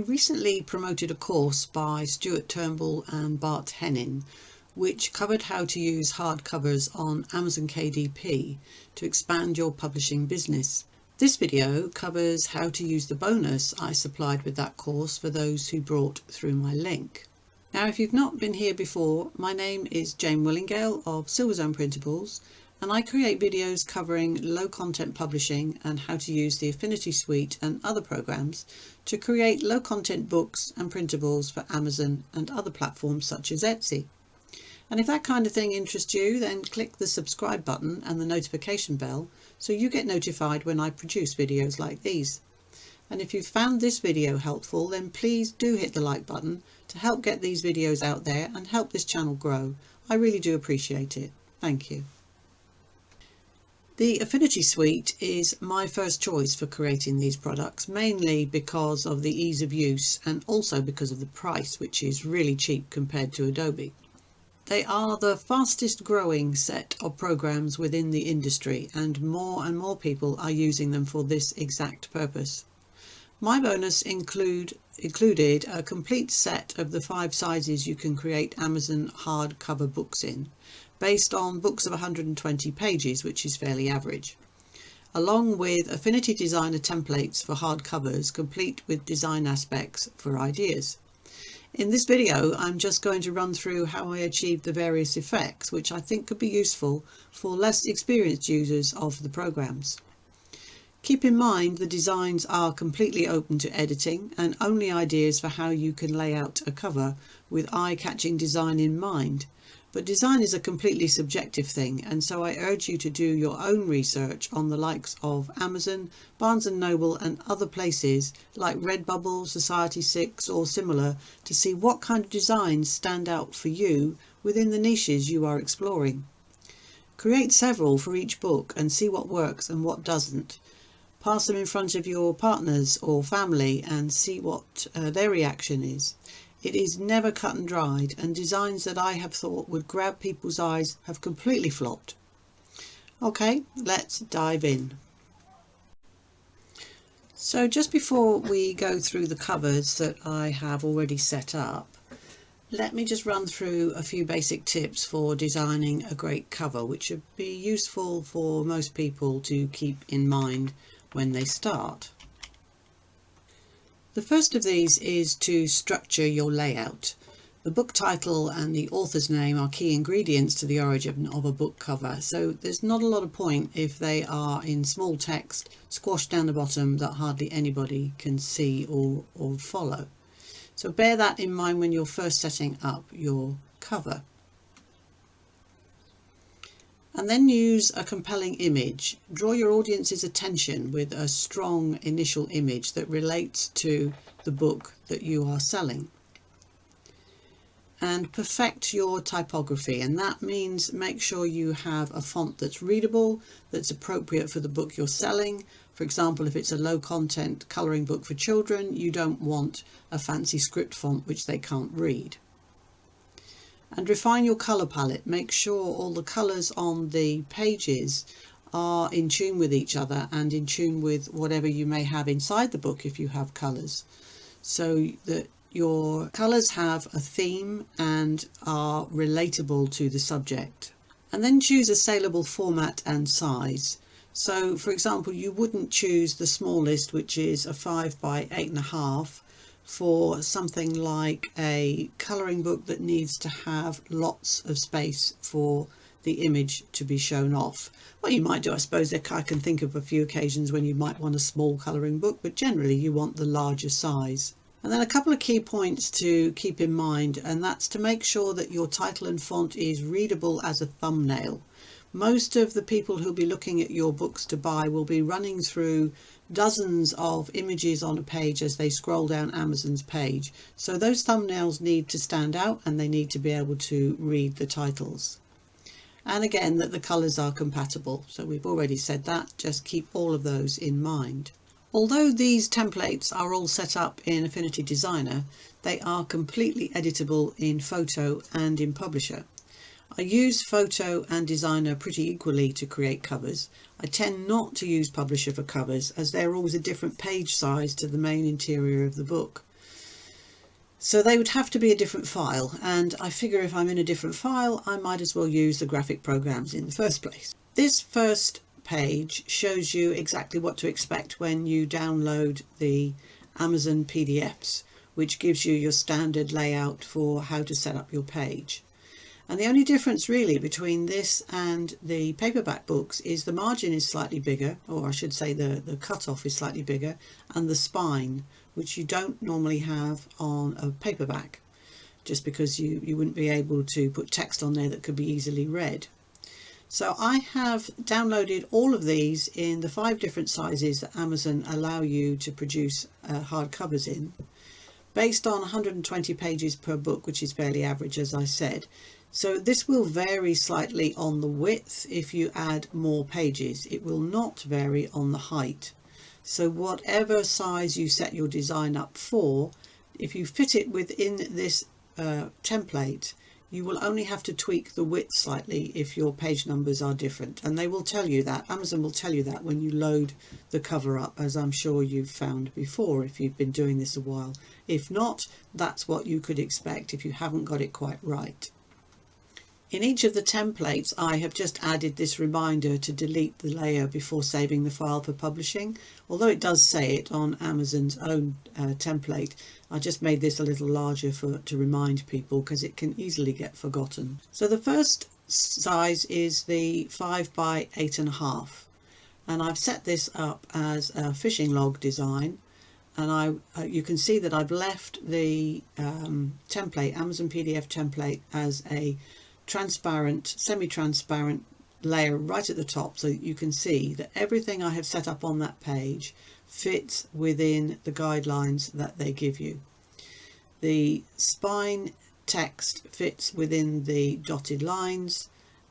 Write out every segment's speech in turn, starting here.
recently promoted a course by Stuart, Turnbull and Bart Hennin, which covered how to use hardcovers on Amazon KDP to expand your publishing business. This video covers how to use the bonus I supplied with that course for those who brought through my link. Now, if you've not been here before, my name is Jane Willingale of Silverzone Printables, and I create videos covering low content publishing and how to use the Affinity Suite and other programs to create low content books and printables for Amazon and other platforms such as Etsy. And if that kind of thing interests you, then click the subscribe button and the notification bell so you get notified when I produce videos like these. And if you found this video helpful, then please do hit the like button to help get these videos out there and help this channel grow. I really do appreciate it. Thank you. The Affinity Suite is my first choice for creating these products, mainly because of the ease of use and also because of the price, which is really cheap compared to Adobe. They are the fastest growing set of programs within the industry, and more people are using them for this exact purpose. My bonus included a complete set of the 5 sizes you can create Amazon hardcover books in, based on books of 120 pages, which is fairly average, along with Affinity Designer templates for hardcovers, complete with design aspects for ideas. In this video, I'm just going to run through how I achieved the various effects, which I think could be useful for less experienced users of the programs. Keep in mind the designs are completely open to editing and only ideas for how you can lay out a cover with eye-catching design in mind. But design is a completely subjective thing, and so I urge you to do your own research on the likes of Amazon, Barnes & Noble and other places like Redbubble, Society6 or similar to see what kind of designs stand out for you within the niches you are exploring. Create several for each book and see what works and what doesn't. Pass them in front of your partners or family and see what their reaction is. It is never cut and dried, and designs that I have thought would grab people's eyes have completely flopped. Okay, let's dive in. So just before we go through the covers that I have already set up, let me just run through a few basic tips for designing a great cover, which should be useful for most people to keep in mind when they start. The first of these is to structure your layout. The book title and the author's name are key ingredients to the origin of a book cover, so there's not a lot of point if they are in small text squashed down the bottom that hardly anybody can see or follow. So bear that in mind when you're first setting up your cover. And then use a compelling image. Draw your audience's attention with a strong initial image that relates to the book that you are selling. And perfect your typography, and that means make sure you have a font that's readable, that's appropriate for the book you're selling. For example, if it's a low content colouring book for children, you don't want a fancy script font which they can't read. And refine your colour palette. Make sure all the colours on the pages are in tune with each other and in tune with whatever you may have inside the book if you have colours, so that your colours have a theme and are relatable to the subject. And then choose a saleable format and size. So for example, you wouldn't choose the smallest, which is a 5 by 8.5, for something like a colouring book that needs to have lots of space for the image to be shown off. What you might do, I suppose, I can think of a few occasions when you might want a small colouring book, but generally you want the larger size. And then a couple of key points to keep in mind, and that's to make sure that your title and font is readable as a thumbnail. Most of the people who'll be looking at your books to buy will be running through dozens of images on a page as they scroll down Amazon's page. So those thumbnails need to stand out and they need to be able to read the titles. And again, that the colours are compatible. So we've already said that, just keep all of those in mind. Although these templates are all set up in Affinity Designer, they are completely editable in Photo and in Publisher. I use Photo and Designer pretty equally to create covers. I tend not to use Publisher for covers as they're always a different page size to the main interior of the book. So they would have to be a different file, and I figure if I'm in a different file, I might as well use the graphic programs in the first place. This first page shows you exactly what to expect when you download the Amazon PDFs, which gives you your standard layout for how to set up your page. And the only difference really between this and the paperback books is the margin is slightly bigger, or I should say the cutoff is slightly bigger, and the spine, which you don't normally have on a paperback, just because you wouldn't be able to put text on there that could be easily read. So I have downloaded all of these in the 5 different sizes that Amazon allow you to produce hardcovers in, based on 120 pages per book, which is fairly average, as I said. So this will vary slightly on the width if you add more pages. It will not vary on the height. So whatever size you set your design up for, if you fit it within this template, you will only have to tweak the width slightly if your page numbers are different. And they will tell you that. Amazon will tell you that when you load the cover up, as I'm sure you've found before if you've been doing this a while. If not, that's what you could expect if you haven't got it quite right. In each of the templates, I have just added this reminder to delete the layer before saving the file for publishing. Although it does say it on Amazon's own template, I just made this a little larger to remind people because it can easily get forgotten. So the first size is the 5 by 8.5, and I've set this up as a fishing log design. And you can see that I've left the template, Amazon PDF template, as a transparent, semi-transparent layer right at the top, so that you can see that everything I have set up on that page fits within the guidelines that they give you. The spine text fits within the dotted lines,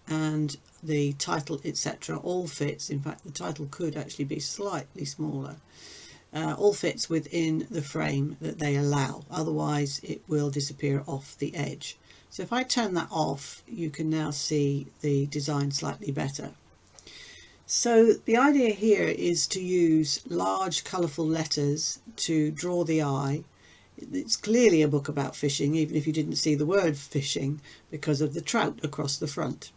and the title, etc., all fits. In fact, the title could actually be slightly smaller. All fits within the frame that they allow, otherwise it will disappear off the edge. So if I turn that off, you can now see the design slightly better. So the idea here is to use large colourful letters to draw the eye. It's clearly a book about fishing, even if you didn't see the word fishing, because of the trout across the front.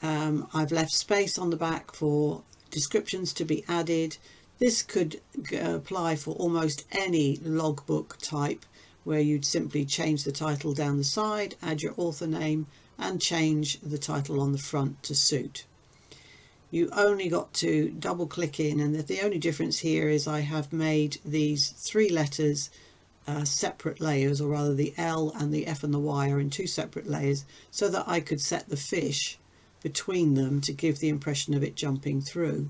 I've left space on the back for descriptions to be added. This could apply for almost any logbook type, where you'd simply change the title down the side, add your author name, and change the title on the front to suit. You only got to double click in, and the only difference here is I have made these 3 letters separate layers, or rather the L and the F and the Y are in 2 separate layers, so that I could set the fish between them to give the impression of it jumping through.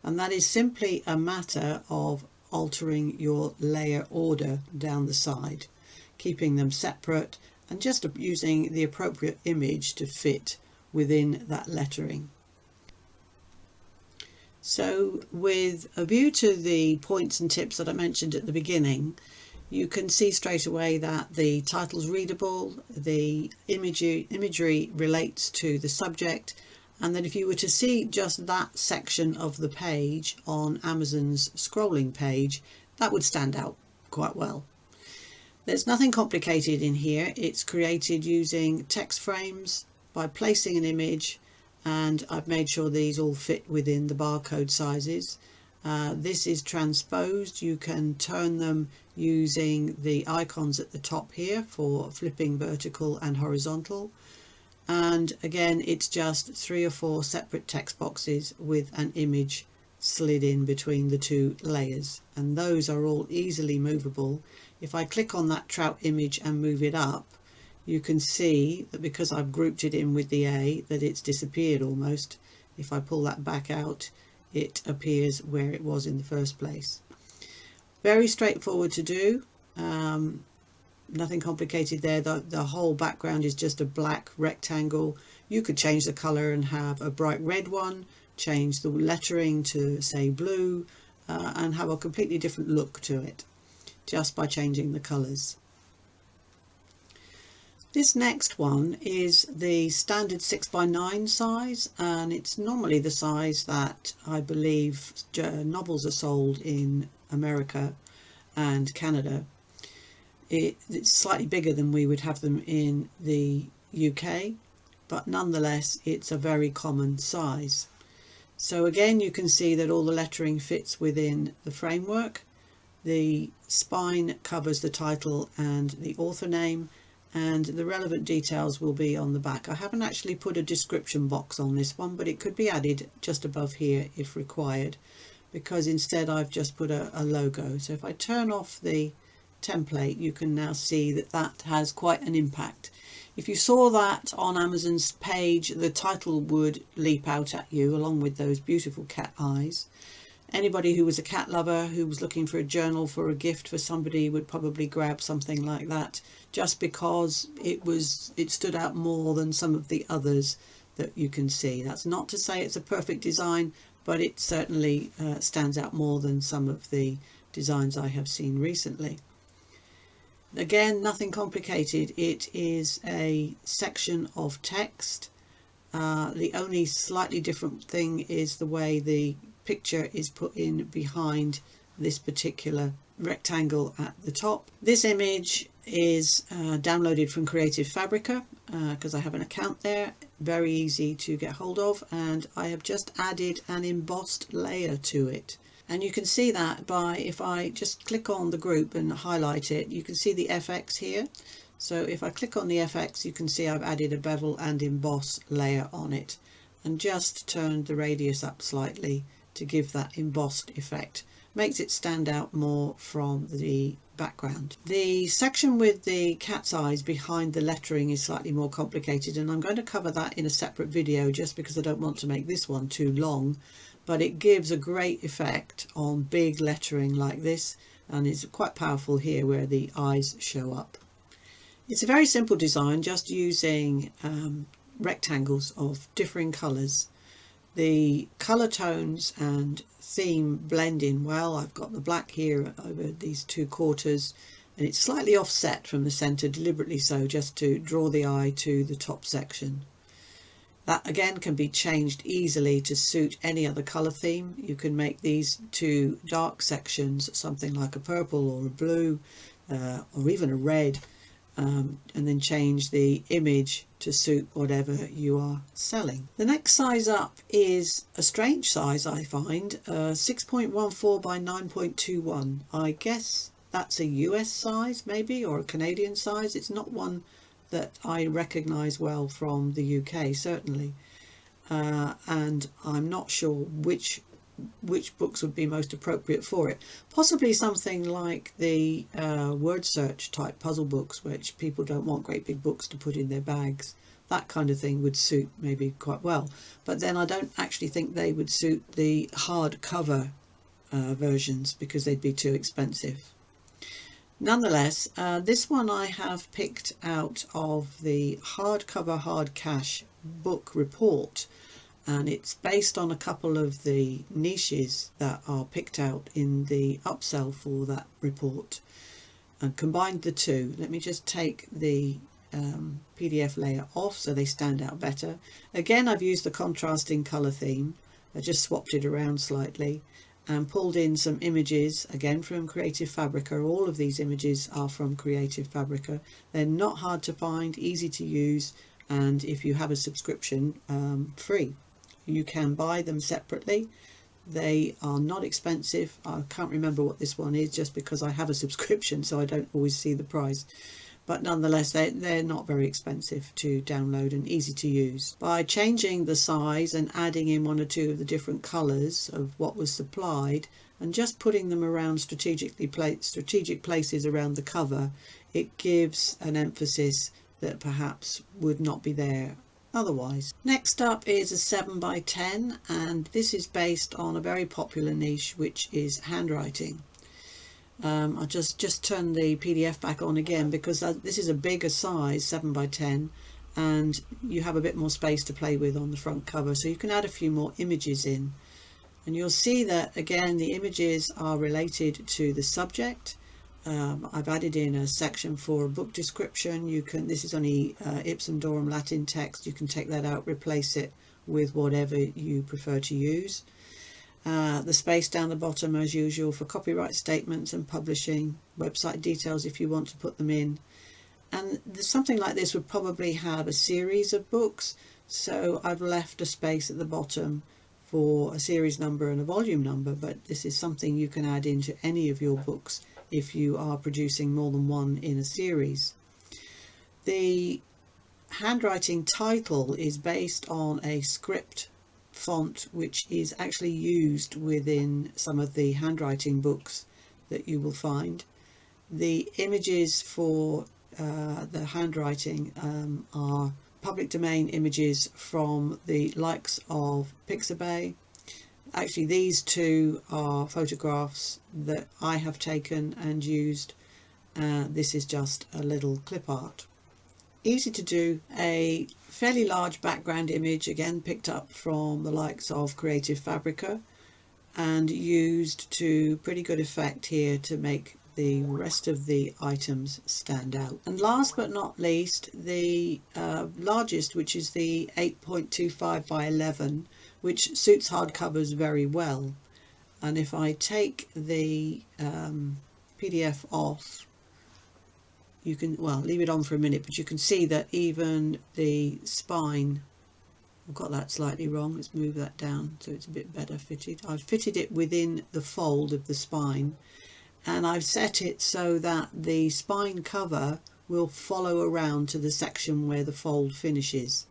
And that is simply a matter of altering your layer order down the side, keeping them separate and just using the appropriate image to fit within that lettering. So with a view to the points and tips that I mentioned at the beginning, you can see straight away that the title's readable, the imagery relates to the subject, and that if you were to see just that section of the page on Amazon's scrolling page, that would stand out quite well. There's nothing complicated in here. It's created using text frames by placing an image, and I've made sure these all fit within the barcode sizes. This is transposed. You can turn them using the icons at the top here for flipping vertical and horizontal. And again, it's just 3 or 4 separate text boxes with an image slid in between the 2 layers, and those are all easily movable. If I click on that trout image and move it up, you can see that because I've grouped it in with the A, that it's disappeared almost. If I pull that back out, it appears where it was in the first place. Very straightforward to do. Nothing complicated there. The whole background is just a black rectangle. You could change the colour and have a bright red one, change the lettering to say blue, and have a completely different look to it just by changing the colours. This next one is the standard 6x9 size, and it's normally the size that I believe novels are sold in America and Canada. It's slightly bigger than we would have them in the UK, but nonetheless it's a very common size. So again, you can see that all the lettering fits within the framework. The spine covers the title and the author name, and the relevant details will be on the back. I haven't actually put a description box on this one, but it could be added just above here if required, because instead I've just put a logo. So if I turn off the template, you can now see that that has quite an impact. If you saw that on Amazon's page, the title would leap out at you along with those beautiful cat eyes. Anybody who was a cat lover who was looking for a journal for a gift for somebody would probably grab something like that, just because it stood out more than some of the others that you can see. That's not to say it's a perfect design, but it certainly stands out more than some of the designs I have seen recently. Again, nothing complicated. It is a section of text. The only slightly different thing is the way the picture is put in behind this particular rectangle at the top. This image is downloaded from Creative Fabrica because I have an account there. Very easy to get hold of, and I have just added an embossed layer to it. And you can see that by, if I just click on the group and highlight it, you can see the FX here. So if I click on the FX, you can see I've added a bevel and emboss layer on it, and just turned the radius up slightly to give that embossed effect. Makes it stand out more from the background. The section with the cat's eyes behind the lettering is slightly more complicated, and I'm going to cover that in a separate video just because I don't want to make this one too long. But it gives a great effect on big lettering like this, and it's quite powerful here where the eyes show up. It's a very simple design, just using rectangles of differing colours. The colour tones and theme blend in well. I've got the black here over these two quarters, and it's slightly offset from the centre, deliberately so, just to draw the eye to the top section. That again can be changed easily to suit any other colour theme. You can make these two dark sections something like a purple or a blue or even a red, and then change the image to suit whatever you are selling. The next size up is a strange size, I find, 6.14 by 9.21. I guess that's a US size maybe, or a Canadian size. It's not one that I recognise well from the UK, certainly, and I'm not sure which books would be most appropriate for it. Possibly something like the word search type puzzle books, which people don't want great big books to put in their bags. That kind of thing would suit maybe quite well, but then I don't actually think they would suit the hardcover versions because they'd be too expensive. Nonetheless, this one I have picked out of the Hardcover Hard Cash book report, and it's based on a couple of the niches that are picked out in the upsell for that report, and combined the two. Let me just take the PDF layer off so they stand out better. Again, I've used the contrasting colour theme. I just swapped it around slightly and pulled in some images, again from Creative Fabrica. All of these images are from Creative Fabrica. They're not hard to find, easy to use, and if you have a subscription, free. You can buy them separately. They are not expensive. I can't remember what this one is just because I have a subscription, so I don't always see the price. But nonetheless, they're not very expensive to download and easy to use. By changing the size and adding in one or two of the different colours of what was supplied, and just putting them around strategic places around the cover, it gives an emphasis that perhaps would not be there otherwise. Next up is a 7 by 10, and this is based on a very popular niche, which is handwriting. I'll just turn the PDF back on again because this is a bigger size, 7 by 10, and you have a bit more space to play with on the front cover, so you can add a few more images in, and you'll see that again the images are related to the subject. I've added in a section for a book description. This is only Ipsum Dorum Latin text. You can take that out, replace it with whatever you prefer to use. The space down the bottom as usual for copyright statements and publishing, website details if you want to put them in. And something like this would probably have a series of books, so I've left a space at the bottom for a series number and a volume number, but this is something you can add into any of your books if you are producing more than one in a series. The handwriting title is based on a script font which is actually used within some of the handwriting books that you will find. The images for the handwriting are public domain images from the likes of Pixabay. Actually, these two are photographs that I have taken and used. This is just a little clip art. Easy to do. A fairly large background image, again picked up from the likes of Creative Fabrica and used to pretty good effect here to make the rest of the items stand out. And last but not least, the largest, which is the 8.25 by 11, which suits hardcovers very well. And if I take the PDF off, you can, well, leave it on for a minute, but you can see that even the spine, I've got that slightly wrong, let's move that down so it's a bit better fitted. I've fitted it within the fold of the spine, and I've set it so that the spine cover will follow around to the section where the fold finishes.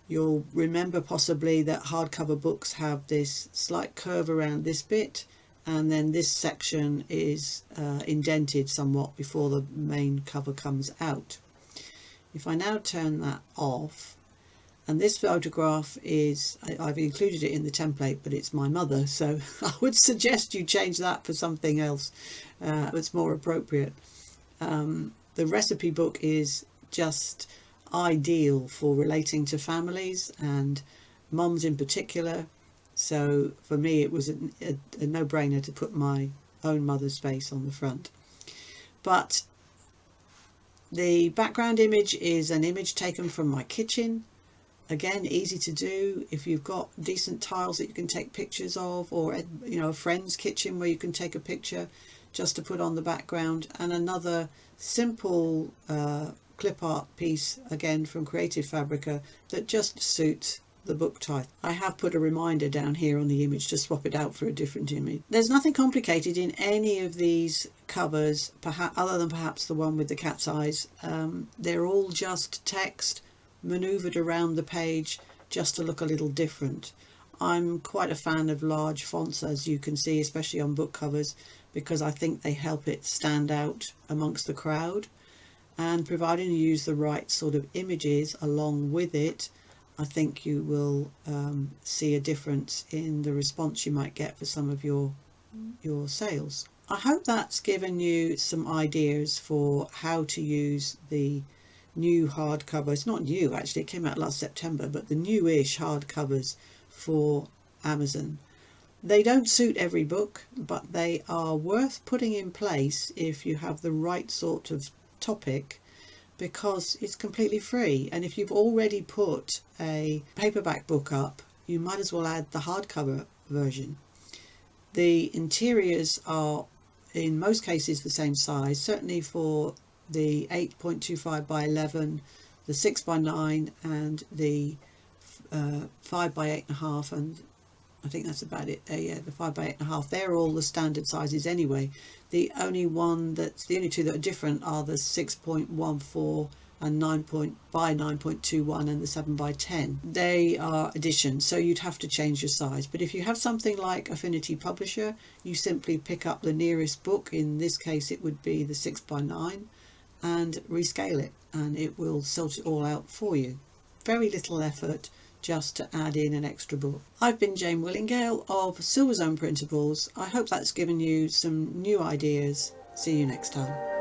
You'll remember possibly that hardcover books have this slight curve around this bit, and then this section is indented somewhat before the main cover comes out. If I now turn that off, and this photograph is, I've included it in the template, but it's my mother, so I would suggest you change that for something else that's more appropriate. The recipe book is just ideal for relating to families and mums in particular. So for me it was a no-brainer to put my own mother's face on the front. But the background image is an image taken from my kitchen. Again, easy to do if you've got decent tiles that you can take pictures of, or you know, a friend's kitchen where you can take a picture just to put on the background. And another simple clip art piece, again from Creative Fabrica, that just suits the book title. I have put a reminder down here on the image to swap it out for a different image. There's nothing complicated in any of these covers, perhaps other than perhaps the one with the cat's eyes. They're all just text manoeuvred around the page just to look a little different. I'm quite a fan of large fonts, as you can see, especially on book covers, because I think they help it stand out amongst the crowd, and providing you use the right sort of images along with it, I think you will see a difference in the response you might get for some of your sales. I hope that's given you some ideas for how to use the new hardcover. It's not new actually, it came out last September, but the newish hardcovers for Amazon. They don't suit every book, but they are worth putting in place if you have the right sort of topic, because it's completely free. And if you've already put a paperback book up, you might as well add the hardcover version. The interiors are in most cases the same size, certainly for the 8.25 by 11, the 6 by 9, and the 5 by 8.5, and I think that's about it. Yeah, the 5 by 8.5. They're all the standard sizes anyway. The only two that are different are the 6.14 and 9 by 9.21 and the 7 by 10. They are additions, so you'd have to change your size. But if you have something like Affinity Publisher, you simply pick up the nearest book. In this case, it would be the 6 by 9, and rescale it, and it will sort it all out for you. Very little effort just to add in an extra book. I've been Jane Willingale of Silver Zone Printables. I hope that's given you some new ideas. See you next time.